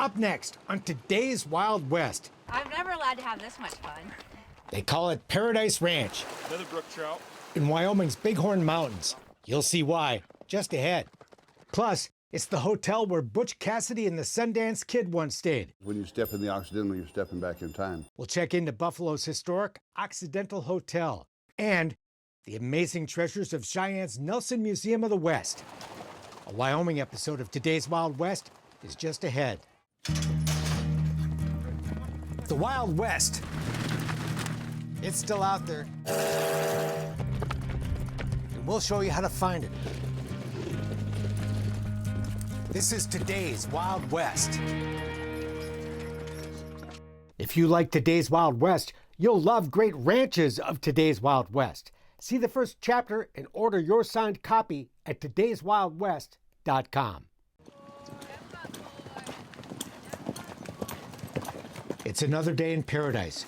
Up next on today's Wild West. I'm never allowed to have this much fun. They call it Paradise Ranch. Another brook trout. In Wyoming's Bighorn Mountains. You'll see why, just ahead. Plus, it's the hotel where Butch Cassidy and the Sundance Kid once stayed. When you step in the Occidental, you're stepping back in time. We'll check into Buffalo's historic Occidental Hotel and the amazing treasures of Cheyenne's Nelson Museum of the West. A Wyoming episode of today's Wild West is just ahead. The Wild West. It's still out there. And we'll show you how to find it. This is today's Wild West. If you like today's Wild West, you'll love great ranches of today's Wild West. See the first chapter and order your signed copy at todayswildwest.com. It's another day in paradise.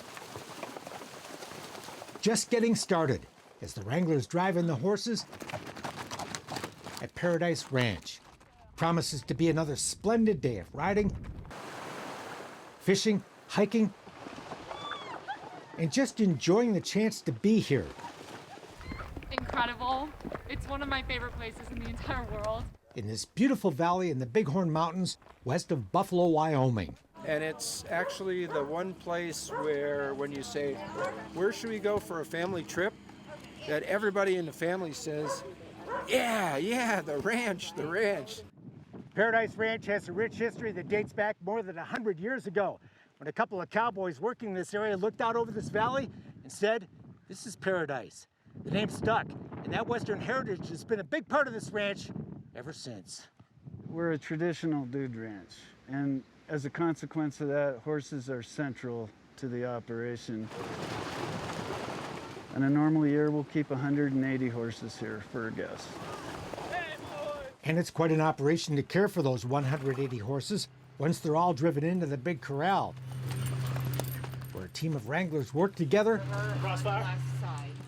Just getting started as the Wranglers drive in the horses at Paradise Ranch. Promises to be another splendid day of riding, fishing, hiking, and just enjoying the chance to be here. Incredible. It's one of my favorite places in the entire world. In this beautiful valley in the Bighorn Mountains, west of Buffalo, Wyoming. And it's actually the one place where when you say, where should we go for a family trip? That everybody in the family says, yeah, the ranch. Paradise Ranch has a rich history that dates back more than 100 years ago, when a couple of cowboys working in this area looked out over this valley and said, this is paradise. The name stuck, and that Western heritage has been a big part of this ranch ever since. We're a traditional dude ranch, and as a consequence of that, horses are central to the operation. In a normal year, we'll keep 180 horses here for a guest. And it's quite an operation to care for those 180 horses once they're all driven into the big corral, where a team of wranglers work together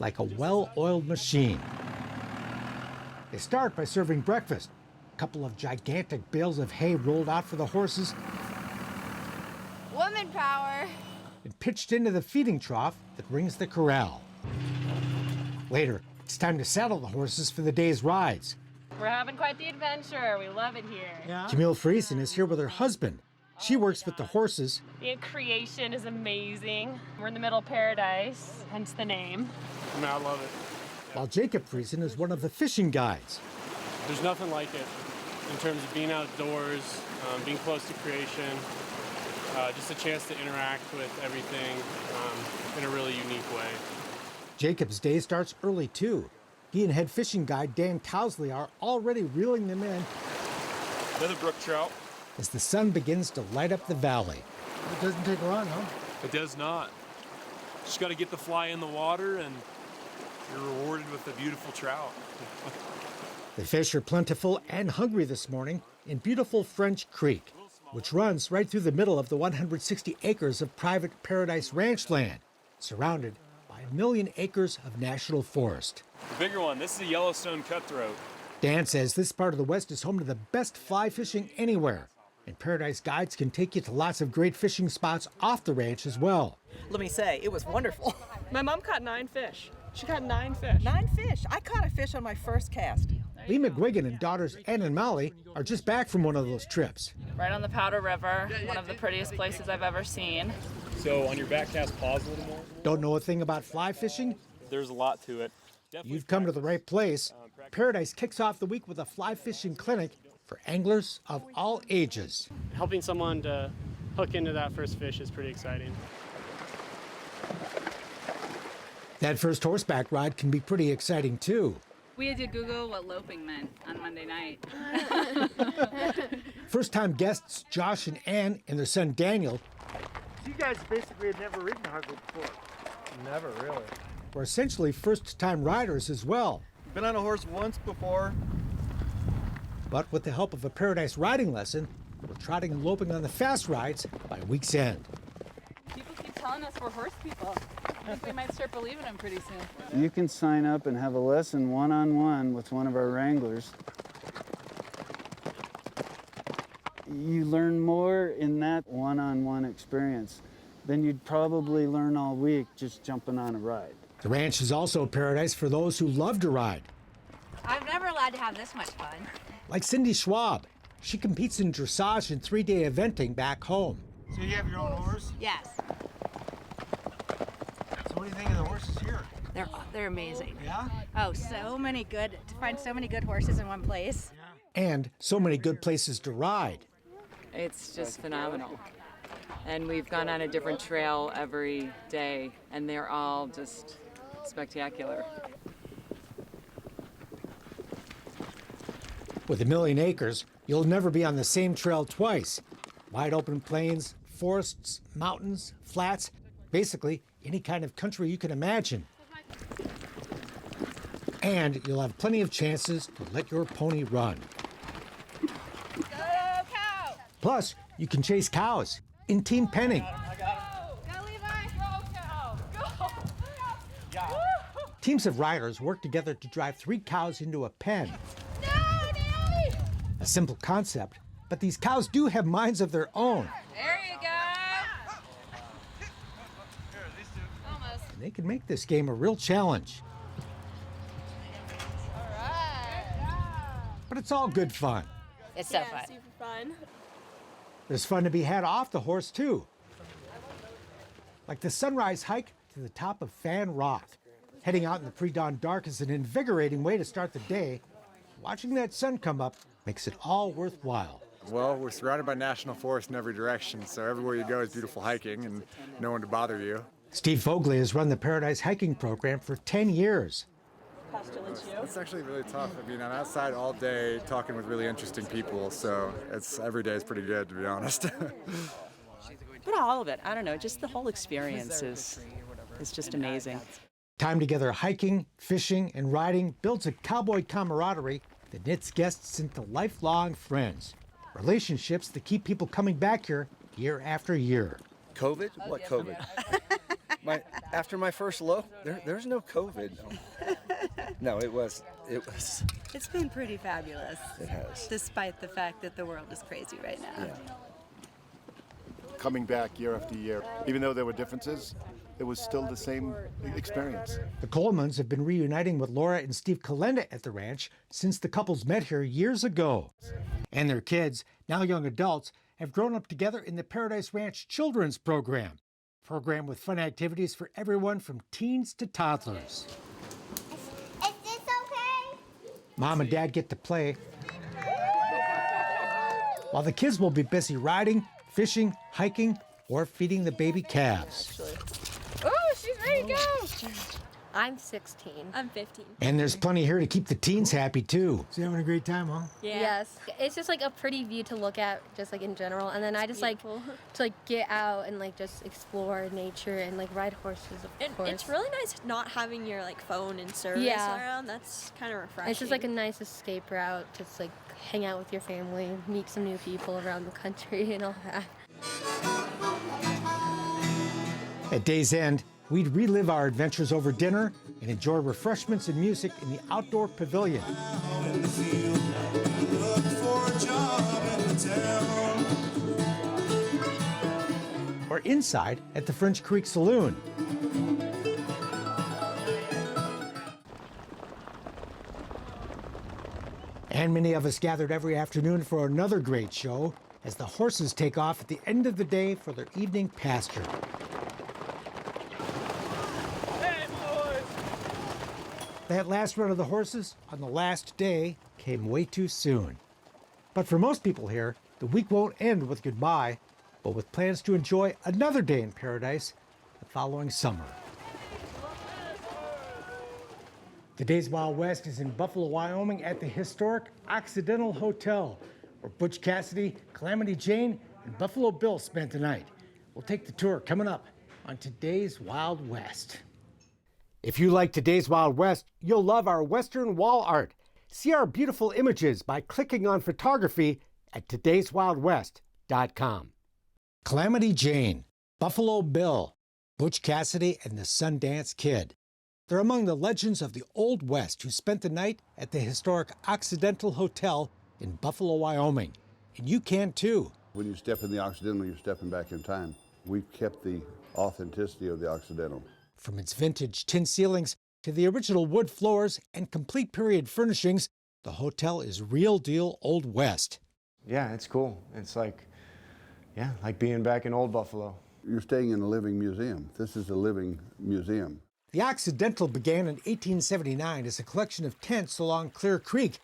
like a well-oiled machine. They start by serving breakfast. A couple of gigantic bales of hay rolled out for the horses Woman power. and pitched into the feeding trough that rings the corral. Later, it's time to saddle the horses for the day's rides. We're having quite the adventure. We love it here. Camille Friesen is here with her husband. She works with the horses. The creation is amazing. We're in the middle of paradise, hence the name. I love it. While Jacob Friesen is one of the fishing guides. There's nothing like it in terms of being outdoors, being close to creation, just a chance to interact with everything in a really unique way. Jacob's day starts early too. He and head fishing guide Dan Towsley are already reeling them in Another brook trout. as the sun begins to light up the valley. It doesn't take long, huh? It does not. Just got to get the fly in the water and you're rewarded with a beautiful trout. The fish are plentiful and hungry this morning in beautiful French Creek, which runs right through the middle of the 160 acres of private Paradise Ranch land, surrounded by 1 million acres of national forest. The bigger one, this is a Yellowstone cutthroat. Dan says this part of the West is home to the best fly fishing anywhere, and Paradise Guides can take you to lots of great fishing spots off the ranch as well. Let me say, it was wonderful. My mom caught 9 fish. She caught 9 fish. 9 fish. I caught a fish on my first cast. Lee McGuigan and daughters Ann and Molly are just back from one of those trips. Right on the Powder River, one of the prettiest places I've ever seen. So on your back cast, pause a little more. Don't know a thing about fly fishing? There's a lot to it. You've come to the right place. Paradise kicks off the week with a fly fishing clinic for anglers of all ages. Helping someone to hook into that first fish is pretty exciting. That first horseback ride can be pretty exciting too. We had to Google what loping meant on Monday night. First-time guests Josh and Ann and their son Daniel You guys basically had never ridden hardly before. Never really. were essentially first-time riders as well. Been on a horse once before. But with the help of a Paradise riding lesson, we're trotting and loping on the fast rides by week's end. People keep telling us we're horse people. I think we might start believing them pretty soon. You can sign up and have a lesson one-on-one with one of our wranglers. You learn more in that one-on-one experience than you'd probably learn all week just jumping on a ride. The ranch is also a paradise for those who love to ride. I'm never allowed to have this much fun. Like Cindy Schwab. She competes in dressage and 3-day eventing back home. So you have your own horse? Yes. So what do you think of the horses here? They're amazing. Yeah? Oh, so many good, to find so many good horses in one place. And so many good places to ride. It's just phenomenal. And we've gone on a different trail every day, and they're all just spectacular. With 1 million acres, you'll never be on the same trail twice. Wide open plains, forests, mountains, flats, basically any kind of country you can imagine. And you'll have plenty of chances to let your pony run. Go, cow! Plus, you can chase cows in team penning. Go, Levi! Go, cow! Go! Teams of riders work together to drive 3 cows into a pen. No, Daddy! A simple concept, but these cows do have minds of their own. There you go! Almost. And they can make this game a real challenge. But it's all good fun. It's so fun. Super fun. There's fun to be had off the horse, too. Like the sunrise hike to the top of Fan Rock. Heading out in the pre-dawn dark is an invigorating way to start the day. Watching that sun come up makes it all worthwhile. Well, we're surrounded by national forest in every direction, so everywhere you go is beautiful hiking and no one to bother you. Steve Fogley has run the Paradise Hiking Program for 10 years. It's actually really tough. I mean, I'm outside all day talking with really interesting people, so every day is pretty good, to be honest. But all of it, I don't know, just the whole experience is just amazing. Time together hiking, fishing, and riding builds a cowboy camaraderie that knits guests into lifelong friends. Relationships that keep people coming back here year after year. COVID? What COVID? After my first low, there's no COVID. No, it was. It's been pretty fabulous. It has. Despite the fact that the world is crazy right now. Yeah. Coming back year after year, even though there were differences, it was still the same experience. The Colemans have been reuniting with Laura and Steve Kalenda at the ranch since the couples met here years ago. And their kids, now young adults, have grown up together in the Paradise Ranch Children's Program. A program with fun activities for everyone from teens to toddlers. Is this okay? Mom and Dad get to play, while the kids will be busy riding, fishing, hiking, or feeding the baby calves. Oh, she's ready to go! I'm 16. I'm 15. And there's plenty here to keep the teens happy, too. So you're having a great time, huh? Yeah. Yes. It's just like a pretty view to look at, just like in general. And then I just like to like get out and like just explore nature and like ride horses, of course. It's really nice not having your like phone and service around. That's kind of refreshing. It's just like a nice escape route, just like hang out with your family, meet some new people around the country and all that. At day's end, we'd relive our adventures over dinner and enjoy refreshments and music in the outdoor pavilion. Or inside at the French Creek Saloon. And many of us gathered every afternoon for another great show as the horses take off at the end of the day for their evening pasture. That last run of the horses on the last day came way too soon. But for most people here, the week won't end with goodbye, but with plans to enjoy another day in paradise the following summer. The Days Wild West is in Buffalo, Wyoming at the historic Occidental Hotel, where Butch Cassidy, Calamity Jane, and Buffalo Bill spent the night. We'll take the tour coming up on Today's Wild West. If you like Today's Wild West, you'll love our Western wall art. See our beautiful images by clicking on photography at todayswildwest.com. Calamity Jane, Buffalo Bill, Butch Cassidy, and the Sundance Kid. They're among the legends of the Old West who spent the night at the historic Occidental Hotel in Buffalo, Wyoming. and you can too. When you step in the Occidental, you're stepping back in time. We've kept the authenticity of the Occidental. From its vintage tin ceilings to the original wood floors and complete period furnishings, the hotel is real deal Old West. Yeah, it's cool. It's like being back in Old Buffalo. You're staying in a living museum. This is a living museum. The Occidental began in 1879 as a collection of tents along Clear Creek,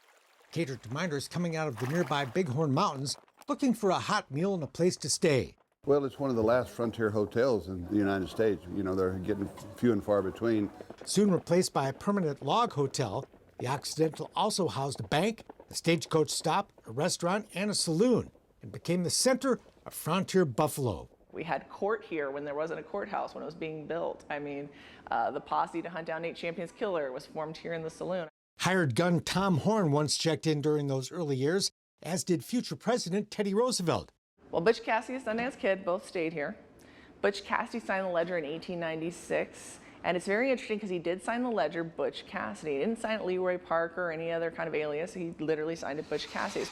catered to miners coming out of the nearby Bighorn Mountains looking for a hot meal and a place to stay. Well, it's one of the last frontier hotels in the United States. You know, they're getting few and far between. Soon replaced by a permanent log hotel, the Occidental also housed a bank, a stagecoach stop, a restaurant, and a saloon, and became the center of frontier Buffalo. We had court here when there wasn't a courthouse when it was being built. I mean, the posse to hunt down Nate Champion's killer was formed here in the saloon. Hired gun Tom Horn once checked in during those early years, as did future President Teddy Roosevelt. Well, Butch Cassidy and Sundance Kid both stayed here. Butch Cassidy signed the ledger in 1896, and it's very interesting because he did sign the ledger Butch Cassidy. He didn't sign it Leroy Parker or any other kind of alias. He literally signed it Butch Cassidy.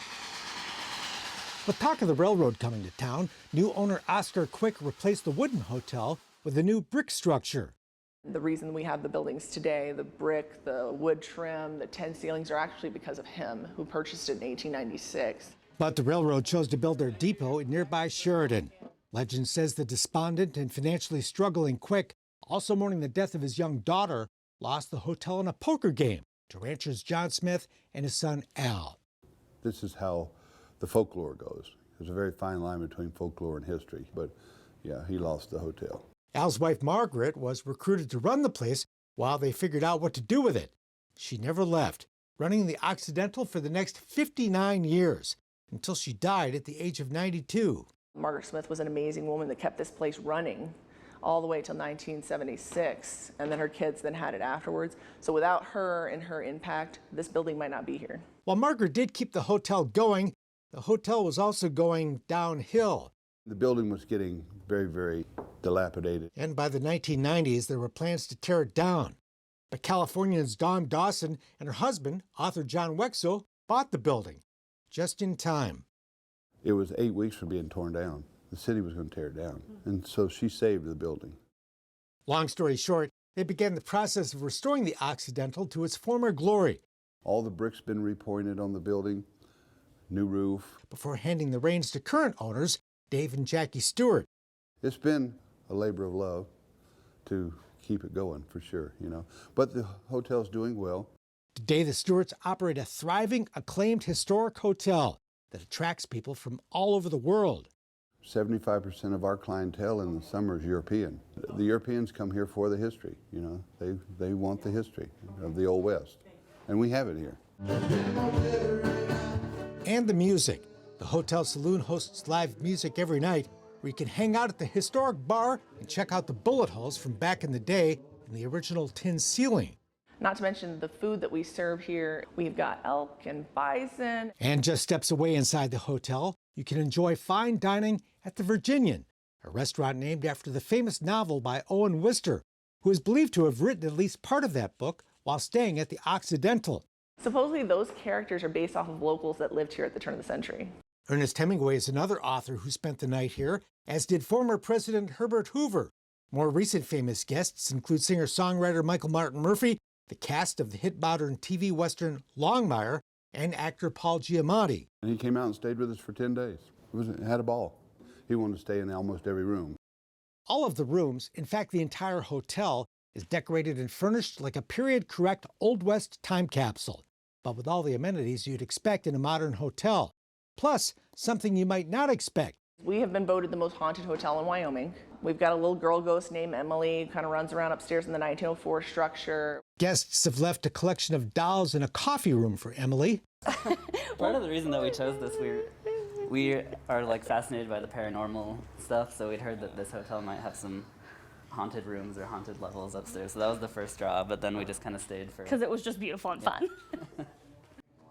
With talk of the railroad coming to town, new owner Oscar Quick replaced the wooden hotel with a new brick structure. The reason we have the buildings today, the brick, the wood trim, the tin ceilings, are actually because of him, who purchased it in 1896. But the railroad chose to build their depot in nearby Sheridan. Legend says the despondent and financially struggling Quick, also mourning the death of his young daughter, lost the hotel in a poker game to ranchers John Smith and his son Al. This is how the folklore goes. There's a very fine line between folklore and history, but yeah, he lost the hotel. Al's wife Margaret was recruited to run the place while they figured out what to do with it. She never left, running the Occidental for the next 59 years, until she died at the age of 92. Margaret Smith was an amazing woman that kept this place running all the way till 1976, and then her kids then had it afterwards. So without her and her impact, this building might not be here. While Margaret did keep the hotel going, the hotel was also going downhill. The building was getting very, very dilapidated. And by the 1990s, there were plans to tear it down. But Californians Dawn Dawson and her husband, author John Wexo, bought the building just in time. It was 8 weeks from being torn down. The city was going to tear it down. And so she saved the building. Long story short, they began the process of restoring the Occidental to its former glory. All the bricks been repointed on the building, new roof. Before handing the reins to current owners, Dave and Jackie Stewart. It's been a labor of love to keep it going, for sure, you know. But the hotel's doing well. Today, the Stewarts operate a thriving, acclaimed historic hotel that attracts people from all over the world. 75% of our clientele in the summer is European. The Europeans come here for the history, you know. They want the history of the Old West, and we have it here. And the music. The Hotel Saloon hosts live music every night, where you can hang out at the historic bar and check out the bullet holes from back in the day in the original tin ceiling. Not to mention the food that we serve here. We've got elk and bison. And just steps away inside the hotel, you can enjoy fine dining at the Virginian, a restaurant named after the famous novel by Owen Wister, who is believed to have written at least part of that book while staying at the Occidental. Supposedly those characters are based off of locals that lived here at the turn of the century. Ernest Hemingway is another author who spent the night here, as did former President Herbert Hoover. More recent famous guests include singer-songwriter Michael Martin Murphey, the cast of the hit modern TV western Longmire, and actor Paul Giamatti. And he came out and stayed with us for 10 days. Had a ball. He wanted to stay in almost every room. All of the rooms, in fact the entire hotel, is decorated and furnished like a period-correct Old West time capsule, but with all the amenities you'd expect in a modern hotel. Plus, something you might not expect. We have been voted the most haunted hotel in Wyoming. We've got a little girl ghost named Emily, kind of runs around upstairs in the 1904 structure. Guests have left a collection of dolls in a coffee room for Emily. Part of the reason that we chose this, we are like fascinated by the paranormal stuff, so we'd heard that this hotel might have some haunted rooms or haunted levels upstairs. So that was the first draw, but then we just kind of stayed for... Because it was just beautiful and fun.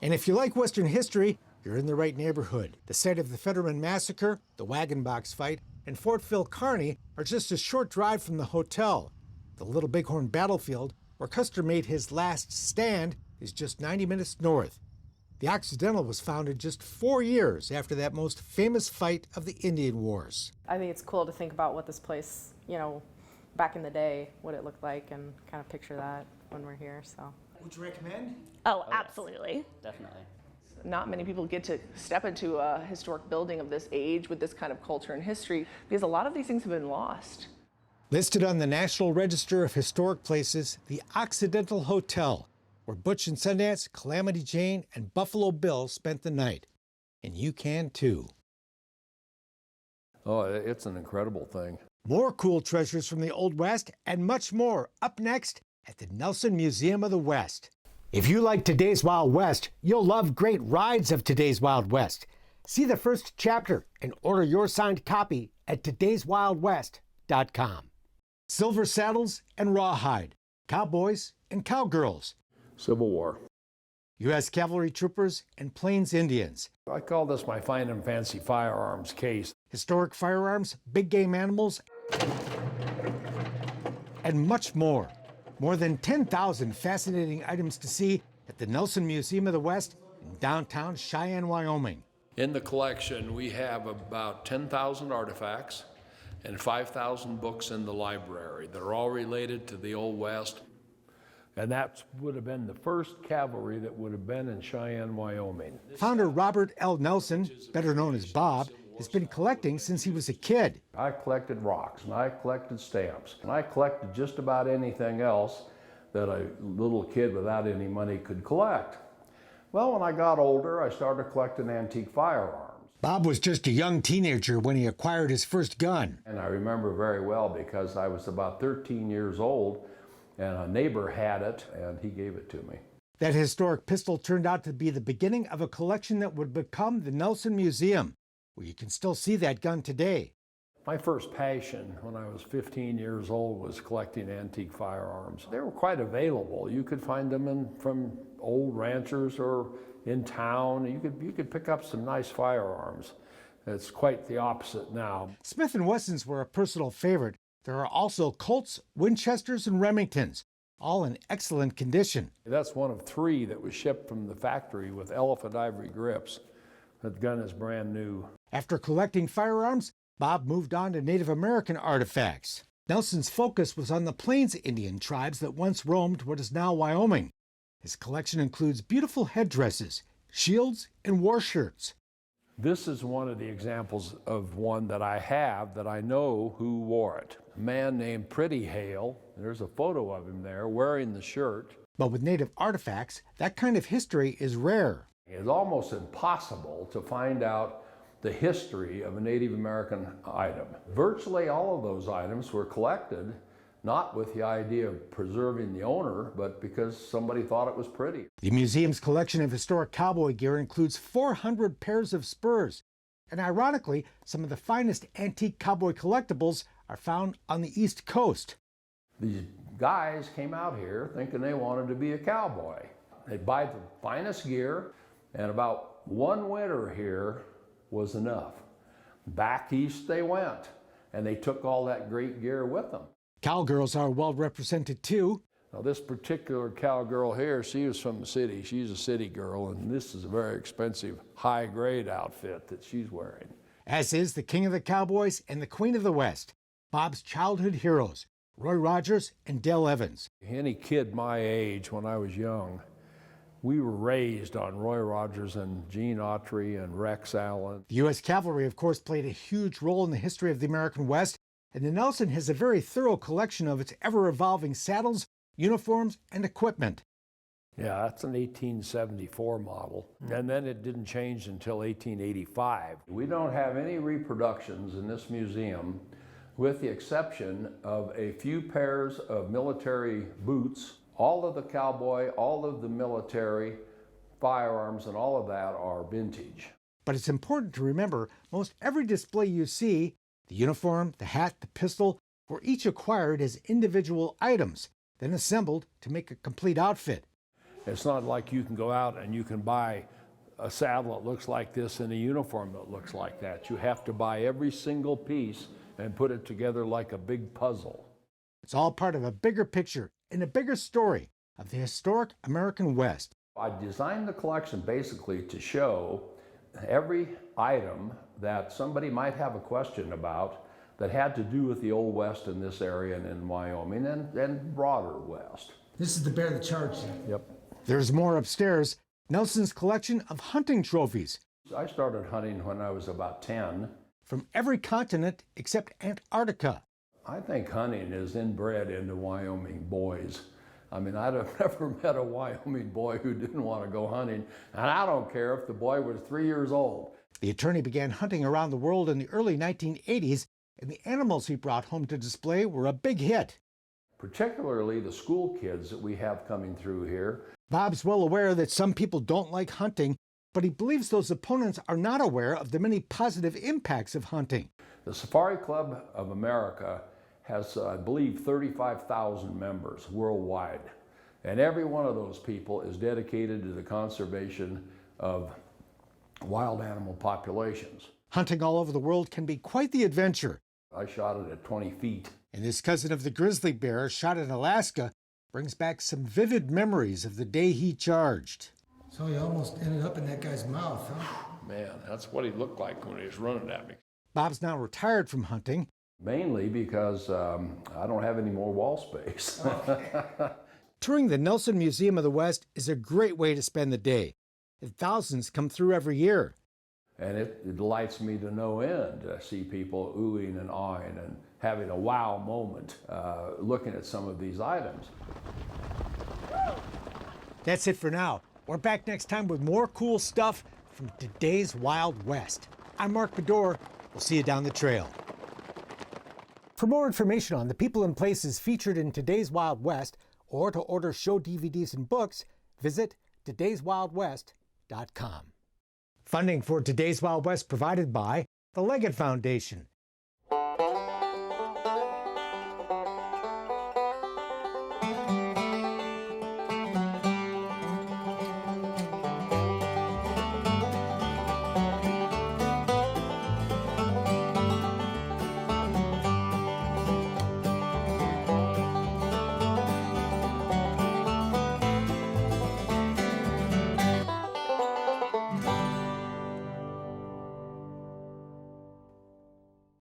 And if you like Western history, you're in the right neighborhood. The site of the Fetterman Massacre, the Wagon Box Fight, and Fort Phil Kearny are just a short drive from the hotel. The Little Bighorn Battlefield, where Custer made his last stand, is just 90 minutes north. The Occidental was founded just 4 years after that most famous fight of the Indian Wars. I think it's cool to think about what this place, back in the day, what it looked like, and kind of picture that when we're here. So. Would you recommend? Oh, absolutely. Definitely. Not many people get to step into a historic building of this age with this kind of culture and history because a lot of these things have been lost. Listed on the National Register of Historic Places, the Occidental Hotel, where Butch and Sundance, Calamity Jane, and Buffalo Bill spent the night. And you can too. Oh, it's an incredible thing. More cool treasures from the Old West and much more up next at the Nelson Museum of the West. If you like Today's Wild West, you'll love great rides of Today's Wild West. See the first chapter and order your signed copy at todayswildwest.com. Silver saddles and rawhide, cowboys and cowgirls, Civil War. U.S. cavalry troopers and Plains Indians. I call this my fine and fancy firearms case. Historic firearms, big game animals, and much more. More than 10,000 fascinating items to see at the Nelson Museum of the West in downtown Cheyenne, Wyoming. In the collection, we have about 10,000 artifacts and 5,000 books in the library that are all related to the Old West. And that would have been the first cavalry that would have been in Cheyenne, Wyoming. Founder Robert L. Nelson, better known as Bob, has been collecting since he was a kid. I collected rocks, and I collected stamps, and I collected just about anything else that a little kid without any money could collect. Well, when I got older, I started collecting antique firearms. Bob was just a young teenager when he acquired his first gun. And I remember very well because I was about 13 years old, and a neighbor had it, and he gave it to me. That historic pistol turned out to be the beginning of a collection that would become the Nelson Museum, where you can still see that gun today. My first passion when I was 15 years old was collecting antique firearms. They were quite available. You could find them from old ranchers or in town. You could pick up some nice firearms. It's quite the opposite now. Smith & Wessons were a personal favorite. There are also Colts, Winchesters, and Remingtons, all in excellent condition. That's one of 3 that was shipped from the factory with elephant ivory grips. That gun is brand new. After collecting firearms, Bob moved on to Native American artifacts. Nelson's focus was on the Plains Indian tribes that once roamed what is now Wyoming. His collection includes beautiful headdresses, shields, and war shirts. This is one of the examples of one that I have that I know who wore it. A man named Pretty Hale, there's a photo of him there wearing the shirt. But with Native artifacts, that kind of history is rare. It's almost impossible to find out the history of a Native American item. Virtually all of those items were collected not with the idea of preserving the owner, but because somebody thought it was pretty. The museum's collection of historic cowboy gear includes 400 pairs of spurs. And ironically, some of the finest antique cowboy collectibles are found on the East Coast. These guys came out here thinking they wanted to be a cowboy. They'd buy the finest gear, and about one winter here was enough. Back east they went, and they took all that great gear with them. Cowgirls are well represented too. Now this particular cowgirl here, she was from the city. She's a city girl, and this is a very expensive, high-grade outfit that she's wearing. As is the King of the Cowboys and the Queen of the West, Bob's childhood heroes, Roy Rogers and Dale Evans. Any kid my age when I was young, we were raised on Roy Rogers and Gene Autry and Rex Allen. The U.S. Cavalry, of course, played a huge role in the history of the American West, and the Nelson has a very thorough collection of its ever-evolving saddles, uniforms, and equipment. Yeah, that's an 1874 model, and then it didn't change until 1885. We don't have any reproductions in this museum, with the exception of a few pairs of military boots. All of the cowboy, all of the military firearms, and all of that are vintage. But it's important to remember, most every display you see, the uniform, the hat, the pistol, were each acquired as individual items, then assembled to make a complete outfit. It's not like you can go out and you can buy a saddle that looks like this and a uniform that looks like that. You have to buy every single piece and put it together like a big puzzle. It's all part of a bigger picture and a bigger story of the historic American West. I designed the collection basically to show every item that somebody might have a question about that had to do with the Old West in this area and in Wyoming and broader West. This is to bear the charge. Yep. There's more upstairs. Nelson's collection of hunting trophies. I started hunting when I was about 10. From every continent except Antarctica. I think hunting is inbred into Wyoming boys. I mean, I'd have never met a Wyoming boy who didn't want to go hunting, and I don't care if the boy was 3 years old. The attorney began hunting around the world in the early 1980s, and the animals he brought home to display were a big hit. Particularly the school kids that we have coming through here. Bob's well aware that some people don't like hunting, but he believes those opponents are not aware of the many positive impacts of hunting. The Safari Club of America has, I believe, 35,000 members worldwide. And every one of those people is dedicated to the conservation of wild animal populations. Hunting all over the world can be quite the adventure. I shot it at 20 feet. And his cousin of the grizzly bear, shot in Alaska, brings back some vivid memories of the day he charged. So you almost ended up in that guy's mouth, huh? Man, that's what he looked like when he was running at me. Bob's now retired from hunting. Mainly because I don't have any more wall space. Touring the Nelson Museum of the West is a great way to spend the day. And thousands come through every year. And it delights me to no end to see people oohing and awing and having a wow moment looking at some of these items. That's it for now. We're back next time with more cool stuff from today's Wild West. I'm Mark Bedore. We'll see you down the trail. For more information on the people and places featured in today's Wild West, or to order show DVDs and books, visit todayswildwest.com. Funding for Today's Wild West provided by the Leggett Foundation,